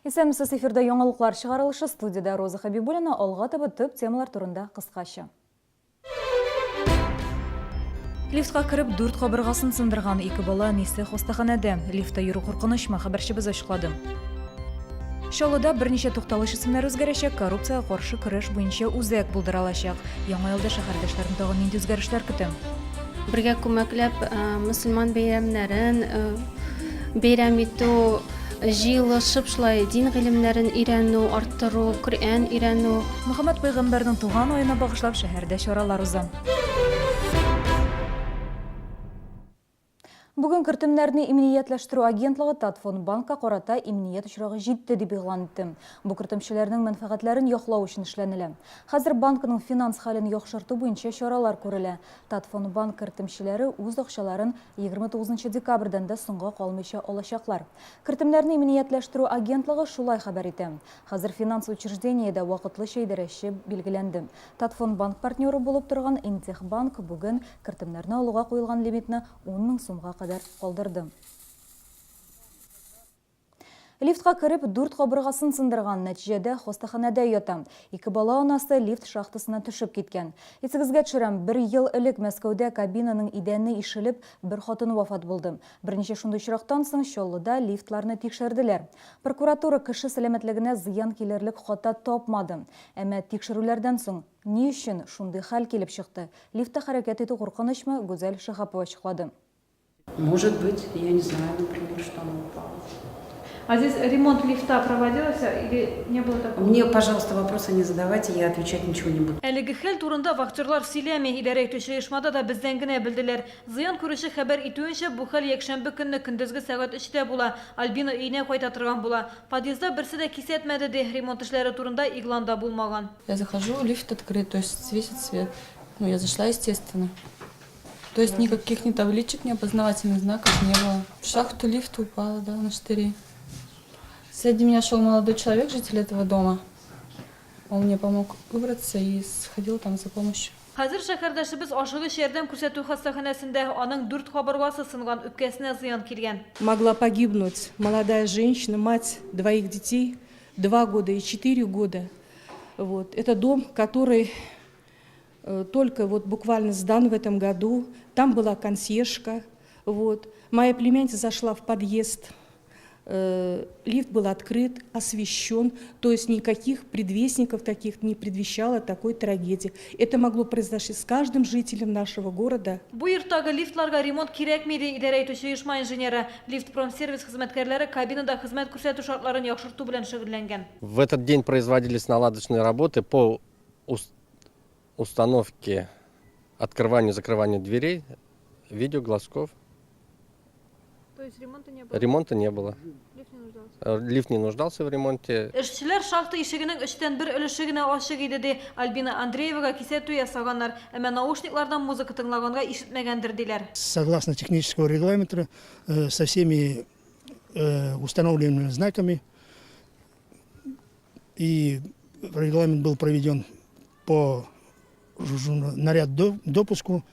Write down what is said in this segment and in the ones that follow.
Исәнмесез, эфирда яңалыклар чыгарылышы, студияда Роза Хабибуллина, алга таба төп темалар турында кыскача. Лифтка кирип, 4 кабыргасын сындырган 2 бала Нисе хастаханәдә. Лифтта йөрү куркынычмы, хәбәрчебез ачыклады. Чаллыда берничә тукталыш исемнәре үзгәрәчәк, коррупцияга каршы көрәш буенча үзәк булдырылачак. Яңа елда шәһәрдәшләрне тагын нинди үзгәрешләр көтә? Бергә күмәкләп мөселман бәйрәмнәрен бәйрәм итү, җыелышып шулай дин гыйлемнәрен өйрәнү, арттыру, Коръән өйрәнү. Мөхәммәд пәйгамбәрнең туган аена багышлап шәһәрдә чаралар уза. Бүген кертемнәрне иминиятләштерү агентлыгы Татфон банкка карата иминият очрагы җитте дип игълан итте. Бу кертемчеләрнең мәнфәгатьләрен яклау өчен эшләнелә. Хәзер банкның финанс хәлен яхшырту буенча чаралар күрелә. Татфон банк кертемчеләре үз акчаларын 29 декабрьдән дә соңга калмыйча алачаклар. Кертемнәрне иминиятләштерү агентлыгы шулай хәбәр итә. Хәзер финанс учреждениедә вакытлыча идарәче билгеләнде. Татфон банк партнеры булып торган Интехбанк бүген кертемнәрне алуга куелган лимитны 10 000 сумга калдырды. Лифтка кирип, 4 кабыргасын сындырган, нәтиҗәдә хастаханәдә ята. 2 бала анасы лифт шахтасына төшеп киткән. Исегезгә төшерәм, 1 ел элек Мәскәүдә кабинаның идәне ишелеп, бер хатын вафат булды. Берничә шундый очрактан соң Чаллыда лифтларны тикшерделәр. Прокуратура кеше сәламәтлегенә зыян килерлек хата тапмады. Әмма тикшерүләрдән соң ни өчен шундый хәл килеп чыкты? Лифтта хәрәкәт итү куркынычмы? Гүзәл Шихапова ачыклады. Может быть, я не знаю, например, что она упала. А здесь ремонт лифта проводился или не было такого? Мне, пожалуйста, вопросы не задавайте, я отвечать ничего не буду. Әлеге хәл турында вахтерлар сөйләми, идарә итүче оешмада да бездән генә белделәр. Зыян күрүче хәбәр итүенчә, бу хәл якшәмбе көнне көндезге сәгать 3-тә була. Альбина өенә кайта торган була. Подъездда берсе дә кисәтмәде ди, ремонт эшләре турында игъланда булмаган. Я захожу, лифт открыт, то есть светит свет. Ну, я зашла, естественно. То есть никаких ни табличек, ни опознавательных знаков не было. В шахту лифта упала, да, на штыри. Сзади меня шел молодой человек, житель этого дома. Он мне помог выбраться и сходил там за помощью. Хәзер шәһәрдәшебез ашыгыч ярдәм күрсәтү хастаханәсендә аның 4 кабыргасы сынган, үпкәсенә зыян килгән. Могла погибнуть молодая женщина, мать 2 детей, 2 года и 4 года. Вот. Это дом, который только вот буквально сдан в этом году. Там была консьержка. Вот. Моя племянница зашла в подъезд. Лифт был открыт, освещен. То есть никаких предвестников таких не предвещало такой трагедии. Это могло произойти с каждым жителем нашего города. Бу йорттагы лифтларга ремонт кирәкми ди идарә итүче оешма инженеры. Лифтпромсервис хезмәткәрләре кабинада хезмәт күрсәтү шартларын яхшырту белән шөгыльләнгән. В этот день производились наладочные работы по установке, открыванию, закрыванию дверей, видеоглазков. То есть ремонта не было? Ремонта не было. Лифт не нуждался? Лифт не нуждался в ремонте. Эшчеләр шахта ишегенең 3-тән 1 өлеше генә ачык иде ди. Альбина Андреевага кисәтү ясаганнар. Әмма наушниклардан музыка тыңлаганга ишетмәгәндер диләр. Согласно технического регламента, со всеми установленными знаками, и регламент был проведен по наряд допуску,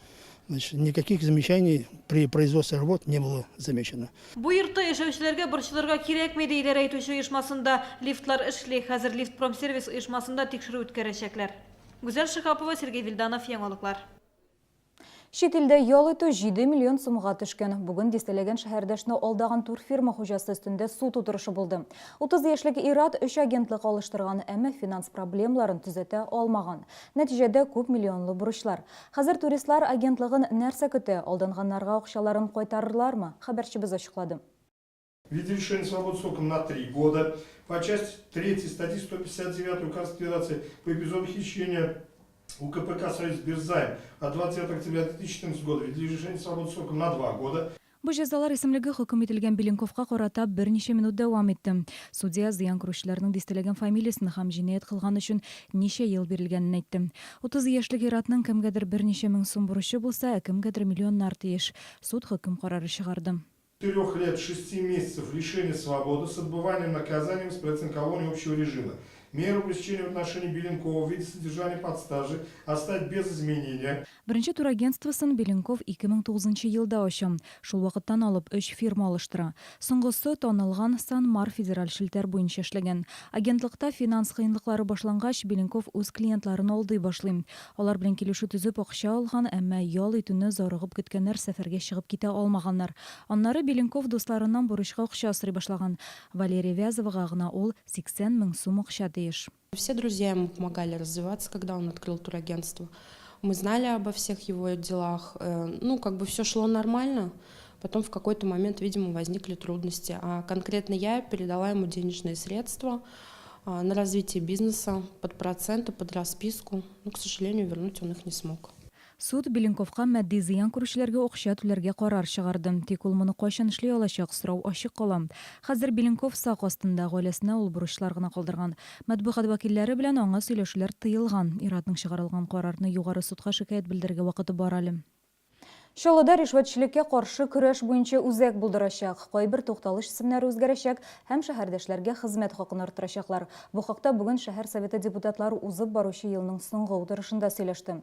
значит, никаких замечаний при производстве работ не было замечено. Бу йортта яшәүчеләргә борчылырга кирәкми ди идарә итүче оешмасында. Лифтлар эшли, хәзер Лифтпромсервис оешмасында тикшерү үткәрәчәкләр. Гүзәл Шихапова, Сергей Вильданов, яңалыклар. Чит илдә ял итү 7 миллион сумга төшкән. Бүген дистәләгән шәһәрдәшне алдаган турфирма хуҗасы өстендә суд утырышы булды. 30 яшьлек ир-ат 3 агентлык алыштырган, әмма финанс проблемаларын төзәтә алмаган. Нәтиҗәдә күп миллионлы бурычлар. Хәзер туристлар агентлыгын нәрсә көтә? Алданганнарга акчаларын кайтарырлармы? Хәбәрчебез ачыклады. В виде лишения свободы сроком на 3 года по части 3 статьи 159 Указа Федерации по эпизоду хищения УКПК «Союз Бирзайм» от 20 октября 2014 года в виде лишения свободы сроком на 2 года. Бу җәзалар исемлеге хөкем ителгән Беленковка карата берничә минут дәвам итте. Судья зыян күрүчеләрнең дистәләгән фамилиясын һәм җинаять кылган өчен ничә ел бирелгәнен әйтте. 30 яшьлек ир-атның кемгәдер берничә мең сум бурычы булса, кемгәдер миллионнар тиеш. Суд хөкем карары чыгарды. 4 лет 6 месяцев лишения свободы с отбыванием наказанием с процент колонии общего режима. Меру пресечения в отношении Беленкова в виде содержания под стажи оставить без изменения. Бірінші турагентствосын Беленков 2009 елда ашам. Шул вақыттан алып 3 фирма алыштыра. Соңғысы танылған Санмар федераль шілтер бойынша эшләгән. Агентлыкта финанс кыйынлыклары башлангач, Беленков үз клиентларын алдый башлый. Алар белән килешү төзеп акча алган, әмма ял итүне зарыгып көткәннәр сәфәргә чыгып китә алмаганнар. Аннары Беленков дусларыннан бурычка акча сорый башлаган. Валерия Вязовага гына ул 80 000 сум акча тиеш. Все друзья ему помогали развиваться, когда он открыл турагентство. Мы знали обо всех его делах. Все шло нормально. Потом в какой-то момент, видимо, возникли трудности. А конкретно я передала ему денежные средства на развитие бизнеса под проценты, под расписку. Но, к сожалению, вернуть он их не смог. Суд Беленковка мәдди зыян күрүчеләргә акча түләргә карар чыгарды. Тик ул моны кайчан эшли алачак сорау ачык кала. Хәзер Беленков сак астында, гаиләсенә ул бурычлар гына калдырган. Матбугат вәкилләре белән аңа сөйләшүләр тыелган. Иратның чыгарылган карарны югары судка шикаят белдерергә вакыты бар әле. Чаллыда ришвәтчелеккә каршы көрәш буенча үзәк булдырачак. Кайбер тукталыш исемнәре үзгәрәчәк һәм шәһәрдәшләргә хезмәт хакын арттырачаклар. Бу хакта бүген шәһәр советы депутатлары узып баручы елның соңгы утырышында сөйләште.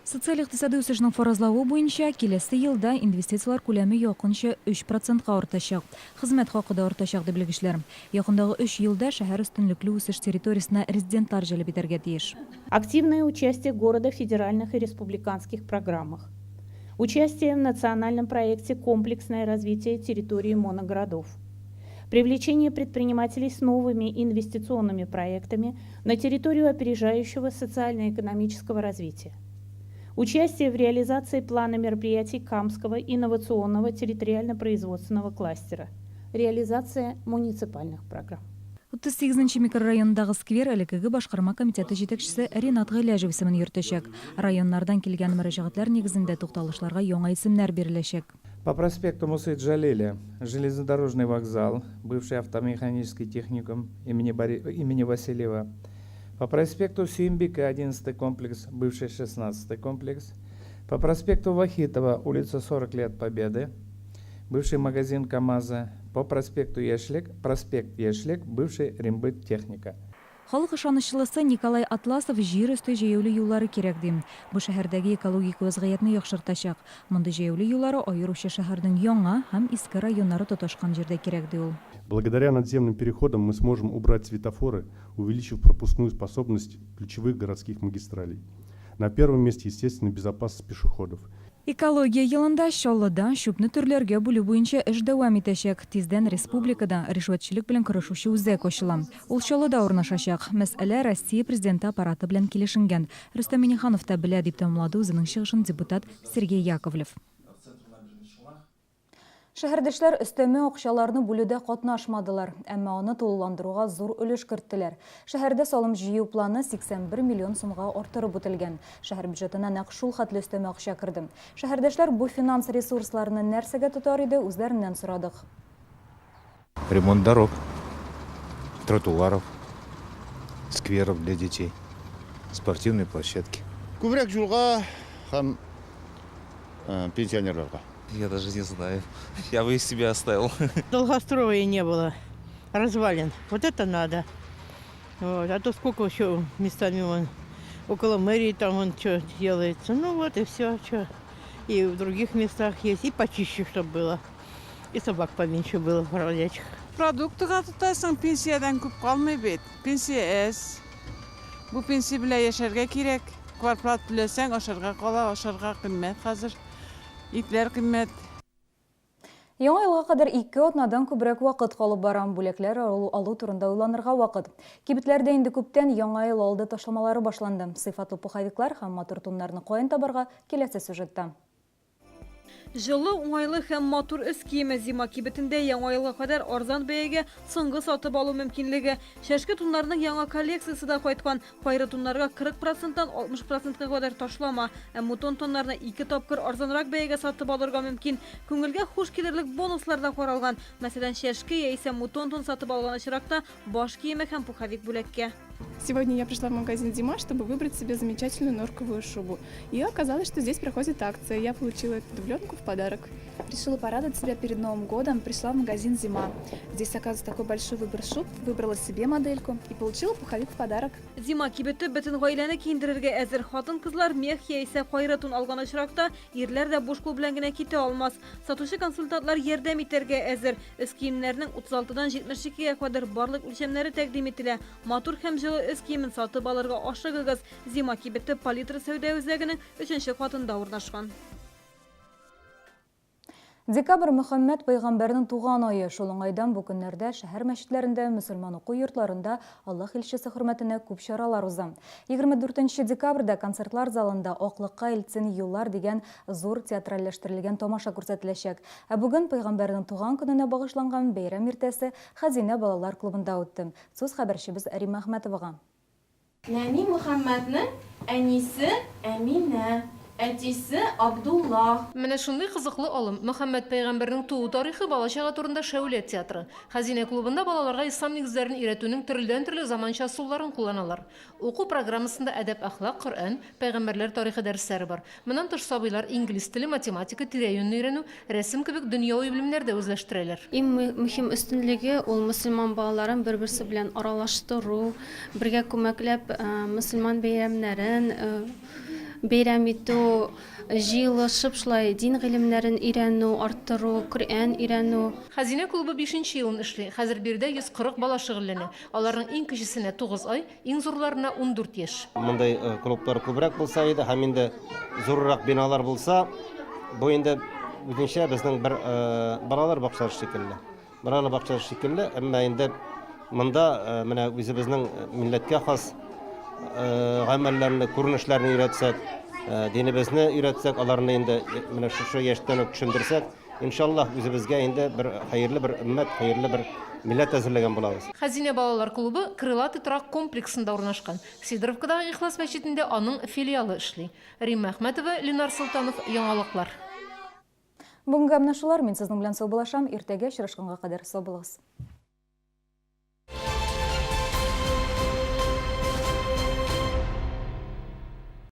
Социаль-икътисади үсешнең фаразлавы буенча киләсе елда инвестициялар күләме якынча 3%-ка артачак. Хезмәт хакы да артачак дип белгечләр. Якындагы 3 елда шәһәр өстенлекле үсеш территориясенә резидентлар җәлеп итәргә тиеш. Активное участие города в федеральных и республиканских программах. Участие в национальном проекте «Комплексное развитие территории моногородов». Привлечение предпринимателей с новыми инвестиционными проектами на территорию опережающего социально-экономического развития. Участие в реализации плана мероприятий Камского инновационного территориально-производственного кластера. Реализация муниципальных программ. 38-нче микрорайондагы сквер элекеге башкарма комитеты җитәкчесе Ринат Гыйләҗев исемен йөртәчәк. Районнардан килгән мөрәҗәгатьләр нигезендә тукталышларга яңа исемнәр биреләчәк. По проспекту Мусы Джалиля железнодорожный вокзал, бывший автомеханический техникум имени Васильева. По проспекту Сюмбика 11 комплекс, бывший 16 комплекс. По проспекту Вахитова, улица 40 лет Победы, бывший магазин КамАЗа. По проспекту проспект Ешлек, бывший Римбыт техника. Халык ышанычлысы Николай Атласов җир өсте җәяүле юллары кирәк ди. Бу шәһәрдәге экологик вазгыятьне яхшыртачак. Мондый җәяүле юллары аеруча шәһәрнең яңа һәм иске районнары тоташкан җирдә кирәк ди ул. Благодаря надземным переходам мы сможем убрать светофоры, увеличив пропускную способность ключевых городских магистралей. На первом месте, естественно, безопасность пешеходов. Экология елында Чаллыда шүпне төрләргә бүлү буенча эш дәвам итәчәк. Тиздән республикада ришвәтчелек белән көрәшүче үзәк ачыла. Ул Чаллыда урнашачак. Мәсьәлә Россия президенты аппараты белән килешенгән. Рөстәм Миңнеханов та белә дип тәмамлады үзенең чыгышын депутат Сергей Яковлев. Шәһәрдәшләр өстәмә акчаларны бүлүдә катнашмадылар, әмма аны тулыландыруга зур өлеш керттеләр. Шәһәрдә салым җыю планы 81 миллион сумга артырып үтелгән. Шәһәр бюджетына нәкъ шул хәтле өстәмә акча керде. Шәһәрдәшләр бу финанс ресурсларны нәрсәгә тотар иде, үзләреннән сорадык. Ремонт дорог, тротуаров, скверов для детей, спортивной площадки. Күбрәк юлга һәм пенсионерларга. Я даже не знаю. Я бы из себя оставил. Долгостроя не было. Развалин. Вот это надо. Вот. А то сколько еще местами вон, около мэрии там вон что делается. Ну вот и все. Что. И в других местах есть. И почище, чтобы было. И собак поменьше было бродячих. Продуктыга тутасың пенсиядан күп калмый бит. Пенсия эс. Бу пенсия белән яшәргә кирәк. Квартплат түләсәң, ашарга кала, ашарга кыйммәт хәзер. Итләр кыйммәт. Яңа елга кадәр 2 атнадан күбрәк вакыт калып барам. Бүләкләр алу турында уйланырга вакыт. Кибетләрдә инде күптән яңа ел алды ташламалары башланды. Сыйфатлы пуховиклар һәм матур туннарны каян табарга киләсе сюжетта. Жылы уңайлы һәм матур эс киеме зима кибетендә яңа елга кадәр арзан бәягә соңгы сатып алу мөмкинлеге. Шәшке туннарның яңа коллекциясе дә кайткан. Кайры туннарга 40%-тан 60%-ка кадәр ташлама. Мутон тоннарны 2 тапкыр арзанрак бәягә сатып алырга мөмкин. Күңелгә хуш килерлек бонуслар да каралган. Мәсәлән, шәшке яисә мутон тон сатып алган очракта баш киеме һәм пуховик бүләккә. Сегодня я пришла в магазин «Зима», чтобы выбрать себе замечательную норковую шубу. И оказалось, что здесь проходит акция. Я получила эту дубленку в подарок. Решила порадовать себя перед Новым годом. Пришла в магазин «Зима». Здесь, оказывается, такой большой выбор шуб. Выбрала себе модельку и получила пуховик в подарок. Зима кибеті бітін ғайланы кейіндірерге әзір хатын қызлар мех яйсе қайратун алған ашырақта ерлер де бош қол білән генә ките алмас. Сатушы консультантлар ярдәм итәргә әзір. Өз киемнәрнең 36-дан 72-гә кадәр барлык үлчәмнәре тәкъдим ителә. Матур һәм җылы өз киемен сатып алырга ашыгыгыз. Зима кибеті палитра сәүдә үзәгенең 3-нче катында урнашкан. Декабрь Мөхәммәд пәйгамбәрнең туган айы. Шул уңайдан бу көннәрдә шәһәр мәчетләрендә, мөселман уку йортларында Аллаһ илчесе хөрмәтенә күп чаралар уза. 24 декабрьдә концертлар залында Аклыкка илтсен юллар дигән зур театральләштерелгән тамаша күрсәтеләчәк. Ә бүген пәйгамбәрнең туган көненә багышланган бәйрәм иртәсе Хәзинә балалар клубында үтте. Сүз хәбәрчебез Рима Әхмәтовага. Нәни Мөхәммәднең әнисе Әминә, әтисе Абдулла. Менә шундый кызыклы алым. Мөхәммәд пәйгамбәрнең туу тарихы балачага турында Шәүлә театры. Хәзинә клубында балаларга ислам нигезләрен өйрәтүнең төрле заманча усулларын кулланалар. Уку программасында әдәп, әхлак, Коръән, пәйгамбәрләр тарихы дәресләре бар. Моннан тыш сабыйлар инглиз теле, математика, тирә-юньне өйрәнү, рәсем кебек дөньяви белемнәрдә үзләштерәләр. Иң мөһим өстенлеге ул мөселман балаларын бер-берсе белән аралаштыру, бергә күмәкләп мөселман бәйрәмнәрен бәйрәм итү, җыелышып шулай дин гыйлемнәрен өйрәнү, арттыру, Коръән өйрәнү. Хәзинә клубы 5-нче елын эшли. Хәзер биредә 140 бала шөгыльләнә. Аларның иң кечесенә 9 ай, иң зурларына 14 яшь. Мондай клублар күбрәк булса иде, һәм инде зуррак биналар булса, бу инде үзенчә безнең бер балалар бакчасы шикелле. Балалар бакчасы шикелле, әмма инде монда менә үзебезнең милләткә хас гамәлләрне, күренешләрне өйрәтсәк, динебезне өйрәтсәк, аларны инде менә шушы яшьтән үк төшендерсәк, иншаллах үзебезгә инде бер хәерле бер өммәт, хәерле бер милләт әзерләгән булабыз. Хәзинә балалар клубы Крылатый торак комплексында урнашкан. Сидоровкадагы Ихлас мәчетендә аның филиалы эшли. Рима Әхмәтова, Ленар Султанов, Яңалыклар. Бүгенге менә шулар, мин сезнең белән сау булашам. Иртәгә очрашканга кадәр сау булыгыз.